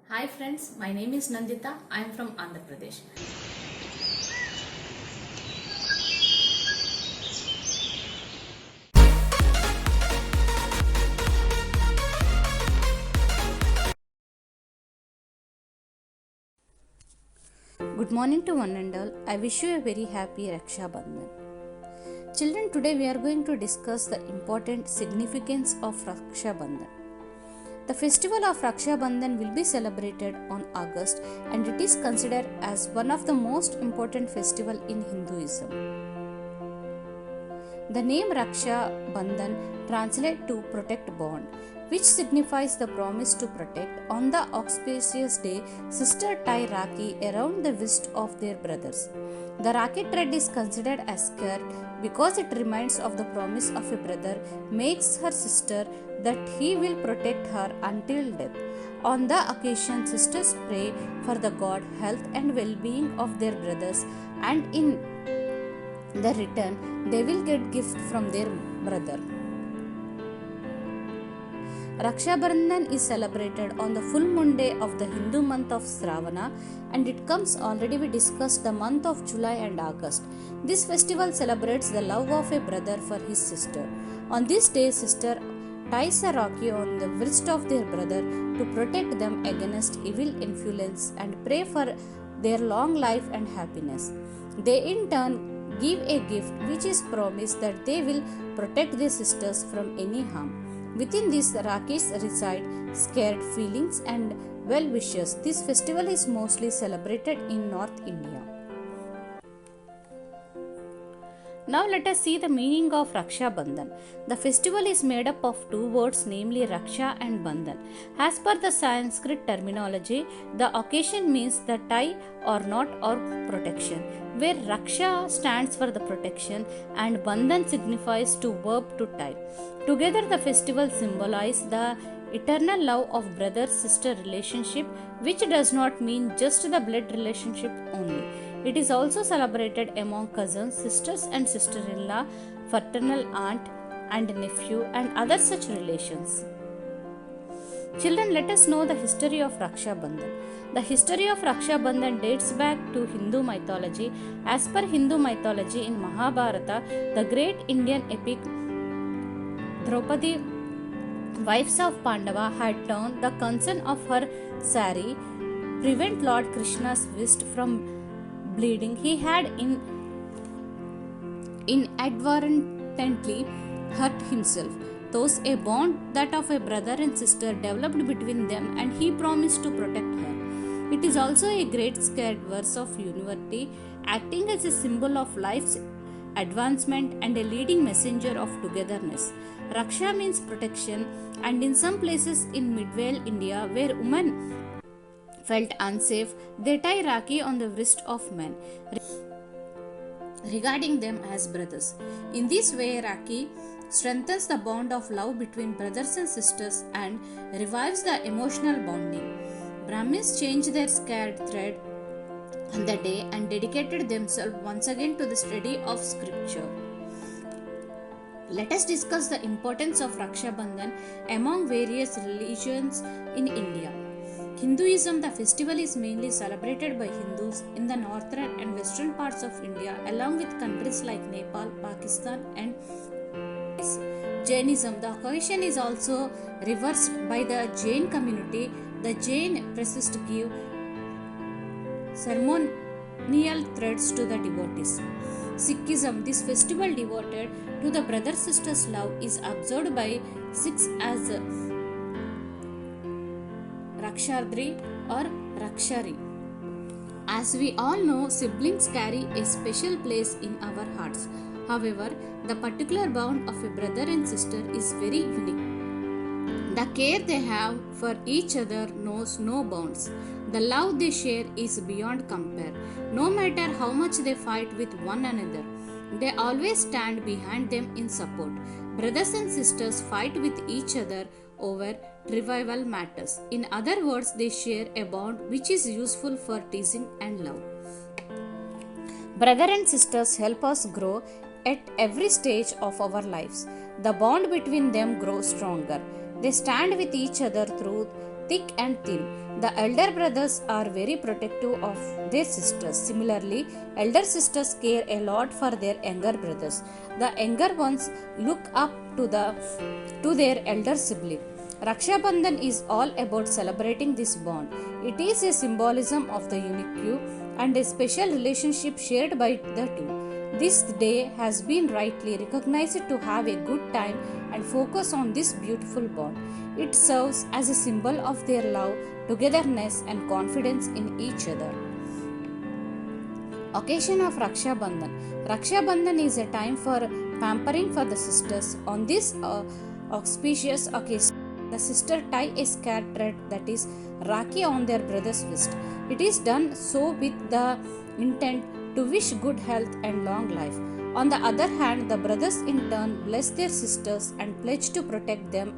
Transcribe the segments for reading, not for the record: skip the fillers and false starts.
Hi friends, my name is Nandita. I am from Andhra Pradesh. Good morning to one and all. I wish you a very happy Raksha Bandhan. Children, today we are going to discuss the important significance of Raksha Bandhan. The festival of Raksha Bandhan will be celebrated on August and it is considered as one of the most important festival in Hinduism. The name Raksha Bandhan translates to protect bond, which signifies the promise to protect. On the auspicious day, sisters tie Rakhi around the wrist of their brothers. The Rakhi thread is considered as sacred because it reminds of the promise of a brother makes her sister that he will protect her until death. On the occasion, sisters pray for the God, health, and well being of their brothers, and in the return, they will get gift from their brother. Raksha Bandhan is celebrated on the full moon day of the Hindu month of Shravana, and it comes already we discussed the month of July and August. This festival celebrates the love of a brother for his sister. On this day, sister ties a Rakhi on the wrist of their brother to protect them against evil influence and pray for their long life and happiness. They in turn give a gift which is promise that they will protect their sisters from any harm. Within this, Rakhis reside scared feelings and well wishes. This festival is mostly celebrated in North India. Now let us see the meaning of Raksha Bandhan. The festival is made up of two words, namely Raksha and Bandhan. As per the Sanskrit terminology, the occasion means the tie or knot or protection, where Raksha stands for the protection and Bandhan signifies to verb to tie. Together the festival symbolizes the eternal love of brother-sister relationship, which does not mean just the blood relationship only. It is also celebrated among cousins, sisters and sister-in-law, fraternal aunt and nephew and other such relations. Children, let us know the history of Raksha Bandhan. The history of Raksha Bandhan dates back to Hindu mythology. As per Hindu mythology in Mahabharata, the great Indian epic Draupadi, wives of Pandava, had turned the concern of her sari prevent Lord Krishna's wrist from bleeding. He had inadvertently hurt himself. Thus, a bond that of a brother and sister developed between them, and he promised to protect her. It is also a great sacred verse of unity, acting as a symbol of life's advancement and a leading messenger of togetherness. Raksha means protection, and in some places in Midvale, India, where women felt unsafe, they tie Rakhi on the wrist of men, regarding them as brothers. In this way, Rakhi strengthens the bond of love between brothers and sisters and revives the emotional bonding. Brahmins changed their sacred thread on the day and dedicated themselves once again to the study of scripture. Let us discuss the importance of Raksha Bandhan among various religions in India. Hinduism, the festival is mainly celebrated by Hindus in the northern and western parts of India, along with countries like Nepal, Pakistan, and Jainism. The occasion is also reversed by the Jain community. The Jain priests give ceremonial threads to the devotees. Sikhism, this festival devoted to the brother-sisters' love, is observed by Sikhs as Rakshardri or Rakshari. As we all know, siblings carry a special place in our hearts. However, the particular bond of a brother and sister is very unique. The care they have for each other knows no bounds. The love they share is beyond compare. No matter how much they fight with one another, they always stand behind them in support. Brothers and sisters fight with each other over trivial matters. In other words, they share a bond which is useful for teasing and love. Brother and sisters help us grow at every stage of our lives. The bond between them grows stronger. They stand with each other through thick and thin. The elder brothers are very protective of their sisters. Similarly, elder sisters care a lot for their younger brothers. The younger ones look up to their elder sibling. Raksha Bandhan is all about celebrating this bond. It is a symbolism of the unique and a special relationship shared by the two. This day has been rightly recognized to have a good time and focus on this beautiful bond. It serves as a symbol of their love, togetherness, and confidence in each other. Occasion of Raksha Bandhan. Raksha Bandhan is a time for pampering for the sisters. On this auspicious occasion, the sister tie a scared thread, that is Rakhi, on their brother's wrist. It is done so with the intent to wish good health and long life. On the other hand, the brothers in turn bless their sisters and pledge to protect them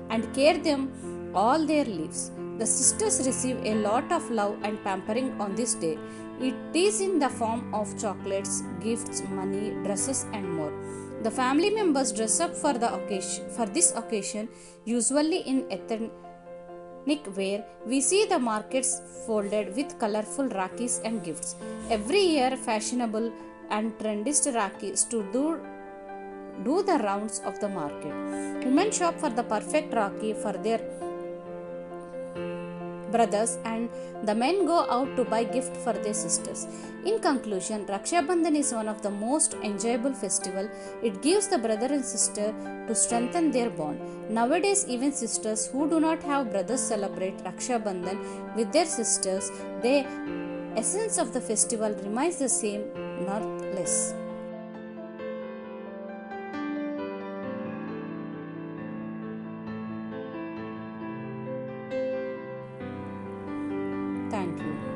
and care them all their lives. The sisters receive a lot of love and pampering on this day. It is in the form of chocolates, gifts, money, dresses, and more. The family members dress up for this occasion, usually in ethnic wear. We see the markets folded with colorful Rakhis and gifts. Every year, fashionable and trendist Rakhis to do the rounds of the market. Women shop for the perfect Rakhi for their brothers, and the men go out to buy gifts for their sisters. In conclusion, Raksha Bandhan is one of the most enjoyable festival. It gives the brother and sister to strengthen their bond. Nowadays, even sisters who do not have brothers celebrate Raksha Bandhan with their sisters. The essence of the festival remains the same, not less. Thank you.